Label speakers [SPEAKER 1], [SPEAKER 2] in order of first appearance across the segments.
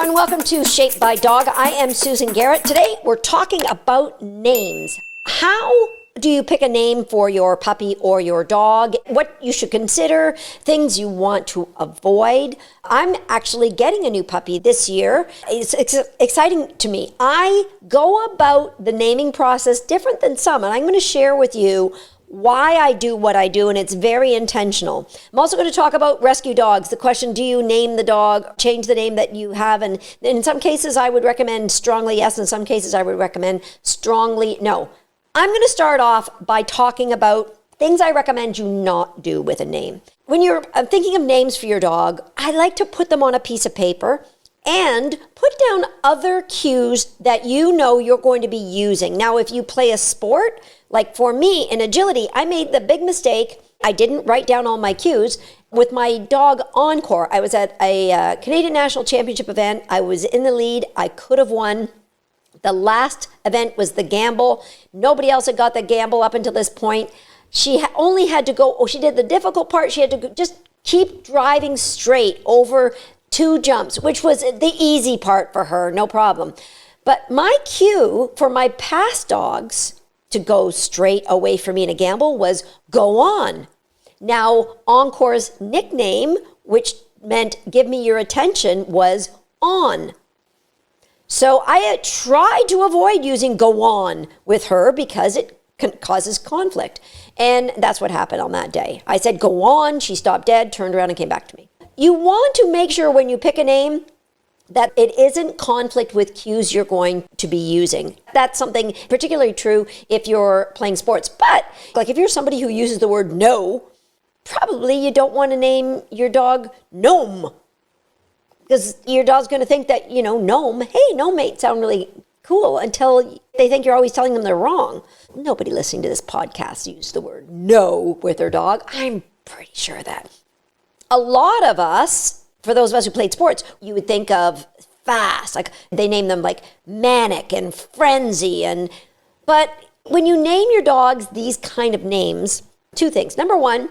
[SPEAKER 1] everyone. Welcome to Shaped by Dog. I am Susan Garrett. Today we're talking about names. How do you pick a name for your puppy or your dog? What you should consider, things you want to avoid. I'm actually getting a new puppy this year. It's exciting to me. I go about the naming process different than some, and I'm going to share with you why I do what I do, and it's very intentional. I'm also going to talk about rescue dogs. The question, do you name the dog, change the name that you have? And in some cases, I would recommend strongly yes. In some cases, I would recommend strongly no. I'm going to start off by talking about things I recommend you not do with a name. When you're thinking of names for your dog, I like to put them on a piece of paper and put down other cues that you know you're going to be using. Now, if you play a sport, like for me in agility, I made the big mistake. I didn't write down all my cues. With my dog Encore, I was at a Canadian National Championship event. I was in the lead. I could have won. The last event was the gamble. Nobody else had got the gamble up until this point. She only had to go, she did the difficult part. She had to just keep driving straight over 2 jumps, which was the easy part for her, no problem. But my cue for my past dogs to go straight away from me in a gamble was go on. Now, Encore's nickname, which meant give me your attention, was on. So I tried to avoid using go on with her because it causes conflict. And that's what happened on that day. I said go on, she stopped dead, turned around and came back to me. You want to make sure when you pick a name that it isn't conflict with cues you're going to be using. That's something particularly true if you're playing sports. But like if you're somebody who uses the word no, probably you don't want to name your dog Gnome. Because your dog's going to think that, gnome, hey, gnome mate sound really cool until they think you're always telling them they're wrong. Nobody listening to this podcast used the word no with their dog. I'm pretty sure of that. A lot of us, for those of us who played sports, you would think of fast, like they name them like manic and frenzy. But when you name your dogs these kind of names, 2 things. Number 1,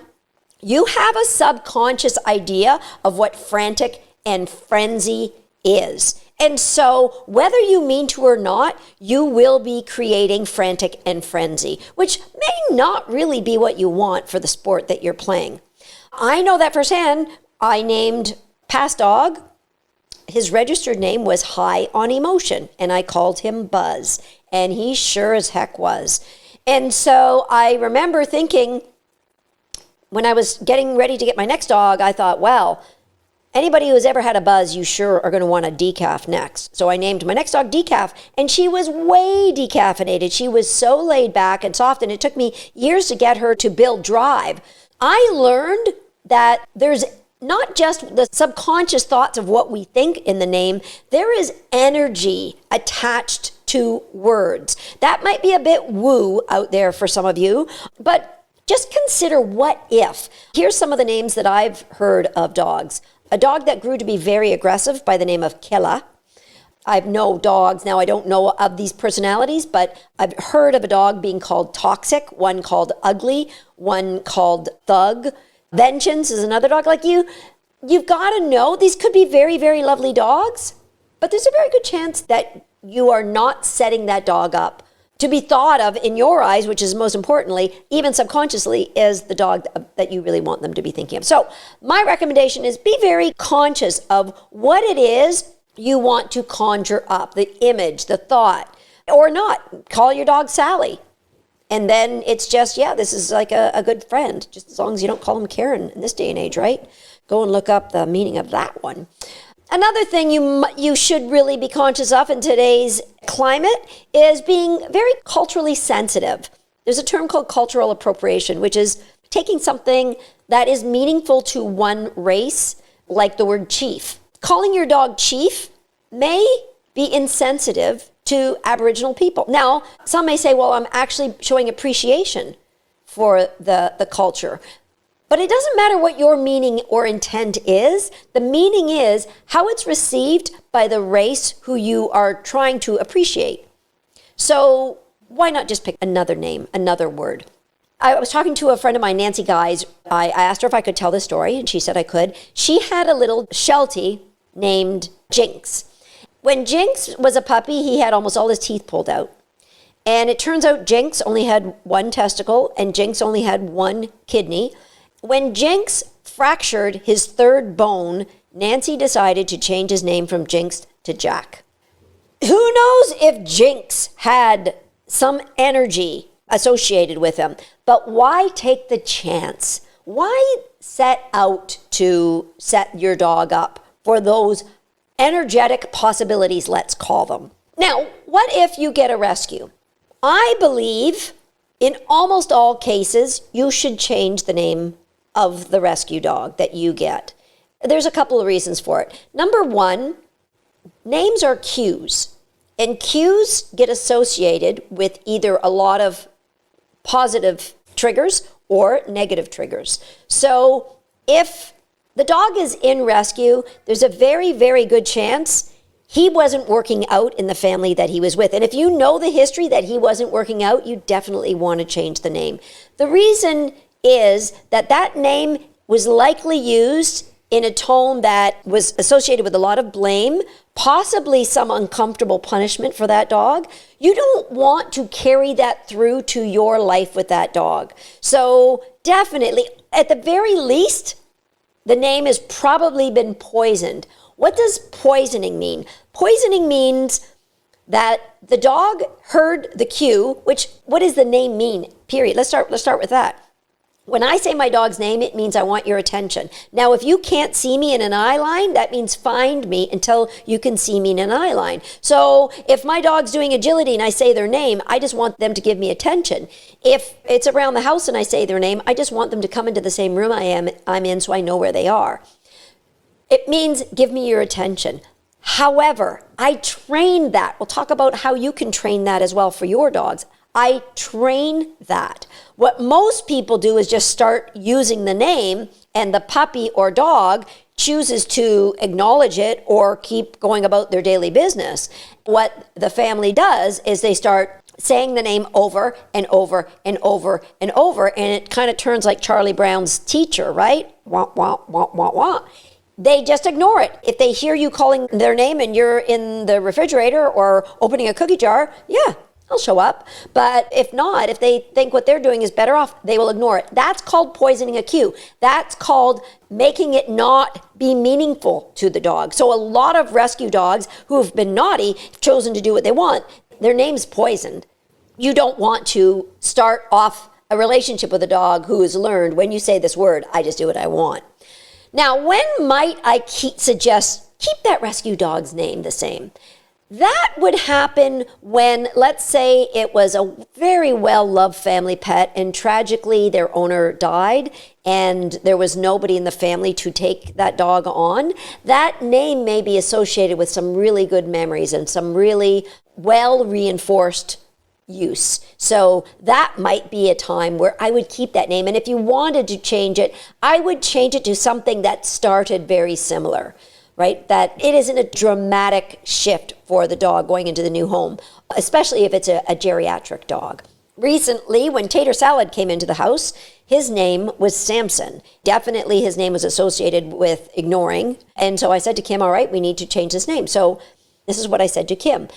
[SPEAKER 1] you have a subconscious idea of what frantic and frenzy is. And so whether you mean to or not, you will be creating frantic and frenzy, which may not really be what you want for the sport that you're playing. I know that firsthand. I named past dog, his registered name was High on Emotion, and I called him Buzz, and he sure as heck was. And so I remember thinking, when I was getting ready to get my next dog, I thought, well, anybody who's ever had a Buzz, you sure are going to want a decaf next. So I named my next dog Decaf, and she was way decaffeinated. She was so laid back and soft, and it took me years to get her to build drive. I learned that there's not just the subconscious thoughts of what we think in the name, there is energy attached to words. That might be a bit woo out there for some of you, but just consider what if. Here's some of the names that I've heard of dogs. A dog that grew to be very aggressive by the name of Killa. I know dogs, now I don't know of these personalities, but I've heard of a dog being called Toxic, one called Ugly, one called Thug. Vengeance is another dog like you. You've got to know these could be very, very lovely dogs, but there's a very good chance that you are not setting that dog up to be thought of in your eyes, which is most importantly, even subconsciously, is the dog that you really want them to be thinking of. So my recommendation is be very conscious of what it is you want to conjure up, the image, the thought, or not. Call your dog Sally. And then it's just, this is like a good friend, just as long as you don't call him Karen in this day and age, right? Go and look up the meaning of that one. Another thing you should really be conscious of in today's climate is being very culturally sensitive. There's a term called cultural appropriation, which is taking something that is meaningful to one race, like the word chief. Calling your dog chief may be insensitive to Aboriginal people. Now, some may say, well, I'm actually showing appreciation for the culture. But it doesn't matter what your meaning or intent is. The meaning is how it's received by the race who you are trying to appreciate. So why not just pick another name, another word? I was talking to a friend of mine, Nancy Guys. I asked her if I could tell this story, and she said I could. She had a little Sheltie named Jinx. When Jinx was a puppy, he had almost all his teeth pulled out. And it turns out Jinx only had one testicle and Jinx only had one kidney. When Jinx fractured his third bone, Nancy decided to change his name from Jinx to Jack. Who knows if Jinx had some energy associated with him, but why take the chance? Why set out to set your dog up for those energetic possibilities, let's call them? Now, what if you get a rescue? I believe in almost all cases, you should change the name of the rescue dog that you get. There's a couple of reasons for it. Number one, names are cues, and cues get associated with either a lot of positive triggers or negative triggers. So if the dog is in rescue, there's a very, very good chance he wasn't working out in the family that he was with. And if you know the history that he wasn't working out, you definitely want to change the name. The reason is that that name was likely used in a tone that was associated with a lot of blame, possibly some uncomfortable punishment for that dog. You don't want to carry that through to your life with that dog. So definitely, at the very least, the name has probably been poisoned. What does poisoning mean? Poisoning means that the dog heard the cue, which, what does the name mean? Period. Let's start with that. When I say my dog's name, it means I want your attention. Now, if you can't see me in an eye line, that means find me until you can see me in an eye line. So if my dog's doing agility and I say their name, I just want them to give me attention. If it's around the house and I say their name, I just want them to come into the same room I'm in so I know where they are. It means give me your attention. However, I train that. We'll talk about how you can train that as well for your dogs. I train that. What most people do is just start using the name and the puppy or dog chooses to acknowledge it or keep going about their daily business. What the family does is they start saying the name over and over and over and over, and it kind of turns like Charlie Brown's teacher, right? Wah, wah, wah, wah, wah. They just ignore it. If they hear you calling their name and you're in the refrigerator or opening a cookie jar, yeah, I'll show up. But if not, if they think what they're doing is better off, they will ignore it. That's called poisoning a cue. That's called making it not be meaningful to the dog. So a lot of rescue dogs who have been naughty have chosen to do what they want. Their name's poisoned. You don't want to start off a relationship with a dog who has learned when you say this word, I just do what I want. Now, when might I suggest keep that rescue dog's name the same? That would happen when, let's say, it was a very well-loved family pet and tragically their owner died and there was nobody in the family to take that dog on. That name may be associated with some really good memories and some really well-reinforced use. So that might be a time where I would keep that name. And if you wanted to change it, I would change it to something that started very similar, right? That it isn't a dramatic shift for the dog going into the new home, especially if it's a geriatric dog. Recently, when Tater Salad came into the house, his name was Samson. Definitely his name was associated with ignoring. And so I said to Kim, all right, we need to change his name. So this is what I said to Kim.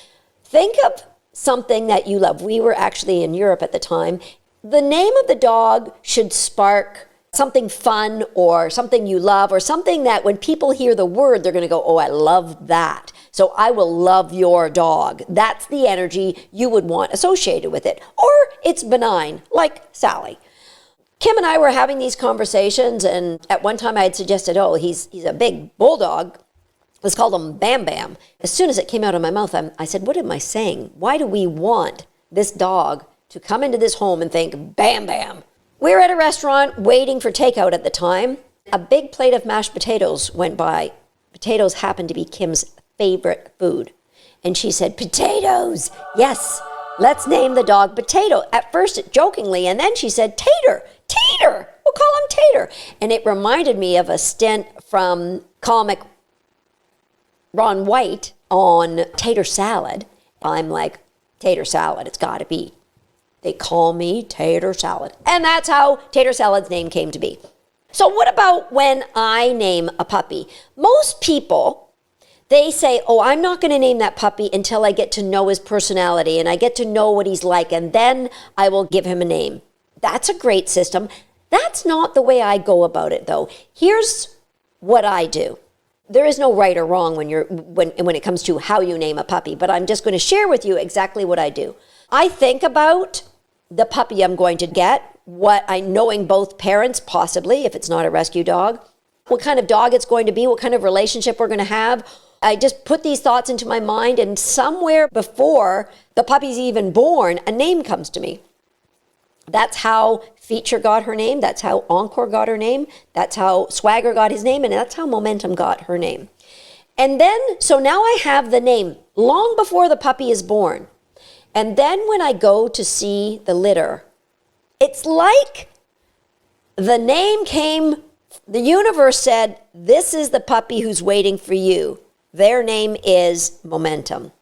[SPEAKER 1] Think of something that you love. We were actually in Europe at the time. The name of the dog should spark something fun or something you love or something that when people hear the word, they're going to go, oh, I love that. So I will love your dog. That's the energy you would want associated with it. Or it's benign, like Sally. Kim and I were having these conversations, and at one time I had suggested, oh, he's a big bulldog. Let's call him Bam Bam. As soon as it came out of my mouth, I said, what am I saying? Why do we want this dog to come into this home and think, Bam Bam? We were at a restaurant waiting for takeout at the time. A big plate of mashed potatoes went by. Potatoes happened to be Kim's favorite food. And she said, potatoes. Yes, let's name the dog Potato. At first, jokingly, and then she said, Tater. Tater. We'll call him Tater. And it reminded me of a stint from comic Ron White on Tater Salad. I'm like, Tater Salad, it's got to be. They call me Tater Salad. And that's how Tater Salad's name came to be. So what about when I name a puppy? Most people They say, oh, I'm not going to name that puppy until I get to know his personality and I get to know what he's like, and then I will give him a name. That's a great system. That's not the way I go about it, though. Here's what I do. There is no right or wrong when it comes to how you name a puppy, but I'm just going to share with you exactly what I do. I think about the puppy I'm going to get, knowing both parents, possibly, if it's not a rescue dog, what kind of dog it's going to be, what kind of relationship we're going to have. I just put these thoughts into my mind, and somewhere before the puppy's even born, a name comes to me. That's how Feature got her name. That's how Encore got her name. That's how Swagger got his name. And that's how Momentum got her name. And then, so now I have the name long before the puppy is born. And then when I go to see the litter, it's like the name came, the universe said, this is the puppy who's waiting for you. Their name is Momentum.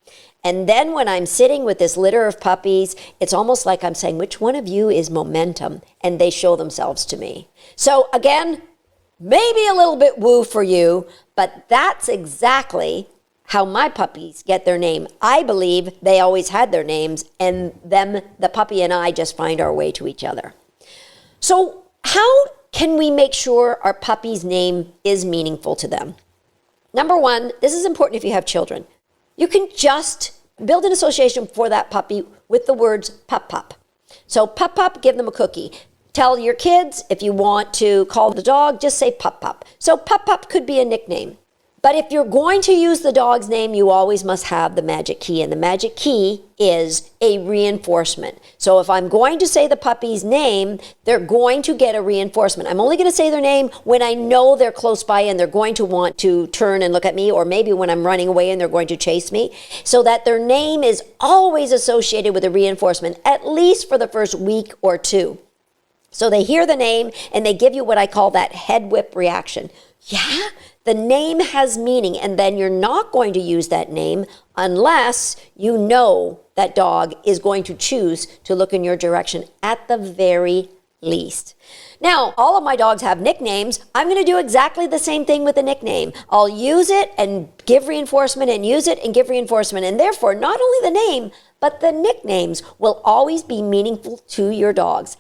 [SPEAKER 1] And then when I'm sitting with this litter of puppies, it's almost like I'm saying, which one of you is Momentum? And they show themselves to me. So again, maybe a little bit woo for you, but that's exactly how my puppies get their name. I believe they always had their names, and the puppy and I just find our way to each other. So how can we make sure our puppy's name is meaningful to them? Number one, this is important if you have children. You can just build an association for that puppy with the words pup pup. So pup pup, give them a cookie. Tell your kids, if you want to call the dog, just say pup pup. So pup pup could be a nickname. But if you're going to use the dog's name, you always must have the magic key. And the magic key is a reinforcement. So if I'm going to say the puppy's name, they're going to get a reinforcement. I'm only going to say their name when I know they're close by and they're going to want to turn and look at me, or maybe when I'm running away and they're going to chase me, so that their name is always associated with a reinforcement, at least for the first week or two. So they hear the name and they give you what I call that head whip reaction. Yeah, the name has meaning, and then you're not going to use that name unless you know that dog is going to choose to look in your direction at the very least. Now, all of my dogs have nicknames. I'm going to do exactly the same thing with a nickname. I'll use it and give reinforcement and use it and give reinforcement, and therefore not only the name, but the nicknames will always be meaningful to your dogs.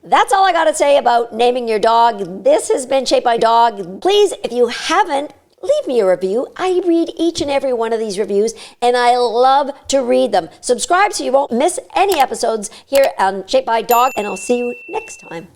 [SPEAKER 1] That's all I got to say about naming your dog. This has been Shaped by Dog. Please, if you haven't, leave me a review. I read each and every one of these reviews, and I love to read them. Subscribe so you won't miss any episodes here on Shaped by Dog, and I'll see you next time.